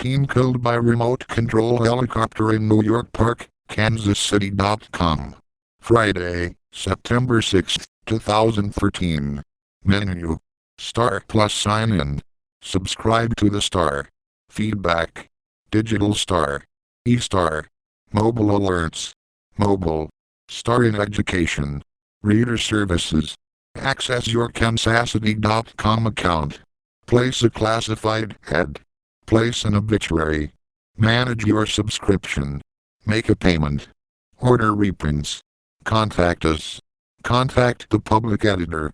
Teen killed by remote control helicopter in New York Park, KansasCity.com. Friday, September 6, 2013. Menu. Star plus sign in. Subscribe to the Star. Feedback. Digital Star. eStar. Mobile alerts. Mobile. Star in education. Reader services. Access your KansasCity.com account. Place a classified ad. Place an obituary. Manage your subscription. Make a payment. Order reprints. Contact us. Contact the public editor.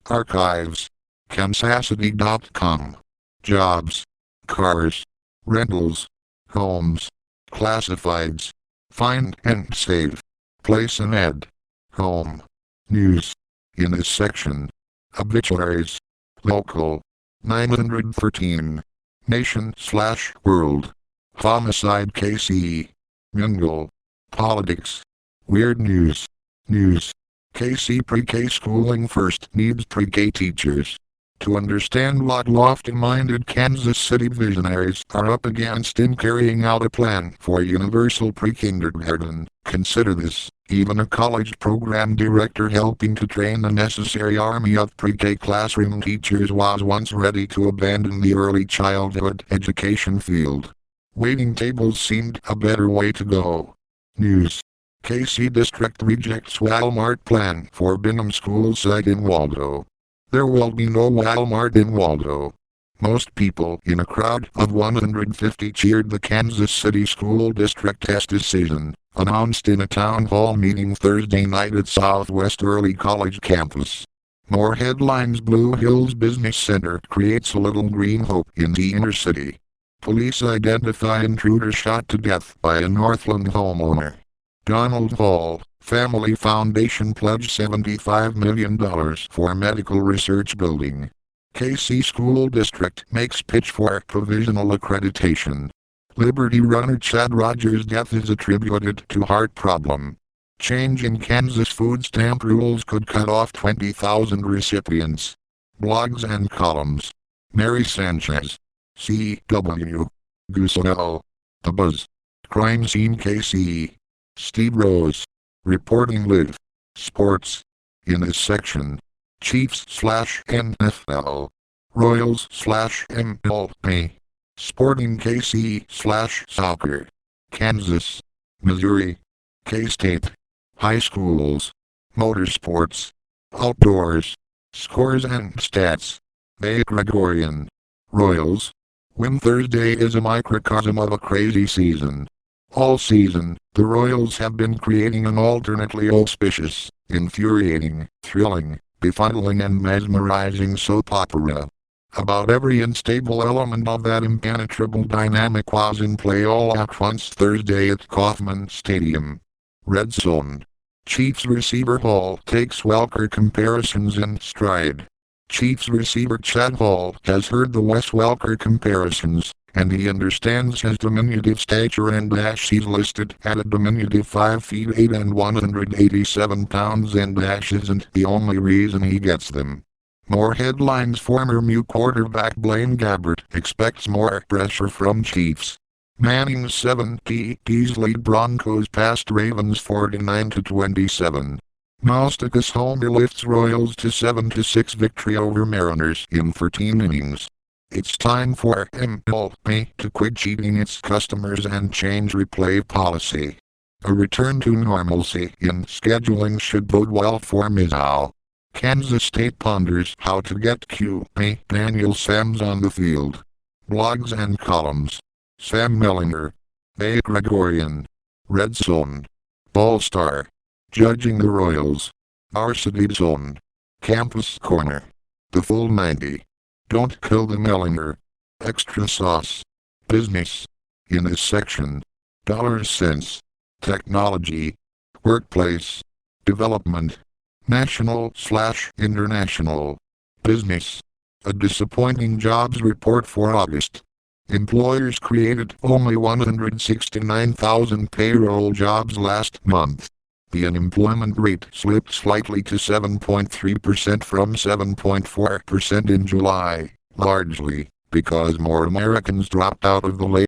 Archives. KansasCity.com. Jobs. Cars. Rentals. Homes. Classifieds. Find and save. Place an ad. Home. News. In this section. Obituaries. Local. 913. Nation/world. Homicide KC. Mingle. Politics. Weird news. News. KC pre-K schooling first needs pre-K teachers. To understand what lofty-minded Kansas City visionaries are up against in carrying out a plan for universal pre-kindergarten, consider this. Even a college program director helping to train the necessary army of pre-K classroom teachers was once ready to abandon the early childhood education field. Waiting tables seemed a better way to go. News. KC District rejects Walmart plan for Bingham School site in Waldo. There will be no Walmart in Waldo. Most people in a crowd of 150 cheered the Kansas City School District's decision, announced in a town hall meeting Thursday night at Southwest Early College campus. More headlines. Blue Hills Business Center creates a little green hope in the inner city. Police identify intruder shot to death by a Northland homeowner. Donald Hall, Family Foundation pledged $75 million for medical research building. KC School District makes pitch for provisional accreditation. Liberty runner Chad Rogers' death is attributed to heart problem. Change in Kansas food stamp rules could cut off 20,000 recipients. Blogs and columns. Mary Sanchez. C.W. Gusell. The Buzz. Crime Scene KC. Steve Rose. Reporting Live. Sports. In this section. Chiefs/NFL. Royals/MLB. Sporting KC/soccer. Kansas. Missouri. K-State. High schools. Motorsports. Outdoors. Scores and stats. Bay Gregorian. Royals. Win Thursday is a microcosm of a crazy season. All season, the Royals have been creating an alternately auspicious, infuriating, thrilling, befuddling and mesmerizing soap opera. About every unstable element of that impenetrable dynamic was in play all at once Thursday at Kauffman Stadium. Red Zone. Chiefs receiver Hall takes Welker comparisons in stride. Chiefs receiver Chad Hall has heard the Wes Welker comparisons, and he understands his diminutive stature and he's listed at a diminutive 5 feet 8 and 187 pounds and isn't the only reason he gets them. More headlines. Former MU quarterback Blaine Gabbert expects more pressure from Chiefs. Manning's 7-TDs lead Broncos past Ravens 49-27. Moustakas homer lifts Royals to 7-6 victory over Mariners in 13 innings. It's time for MLB to quit cheating its customers and change replay policy. A return to normalcy in scheduling should bode well for Mizzou. Kansas State ponders how to get QB Daniel Sams on the field. Blogs and columns. Sam Mellinger. Bay Gregorian. Red Zone. Ball Star. Judging the Royals. Varsity Zone. Campus Corner. The Full 90. Don't kill the Mellinger. Extra sauce. Business. In this section. Dollars cents. Technology. Workplace. Development. National/international. Business. A disappointing jobs report for August. Employers created only 169,000 payroll jobs last month. The unemployment rate slipped slightly to 7.3% from 7.4% in July, largely because more Americans dropped out of the labor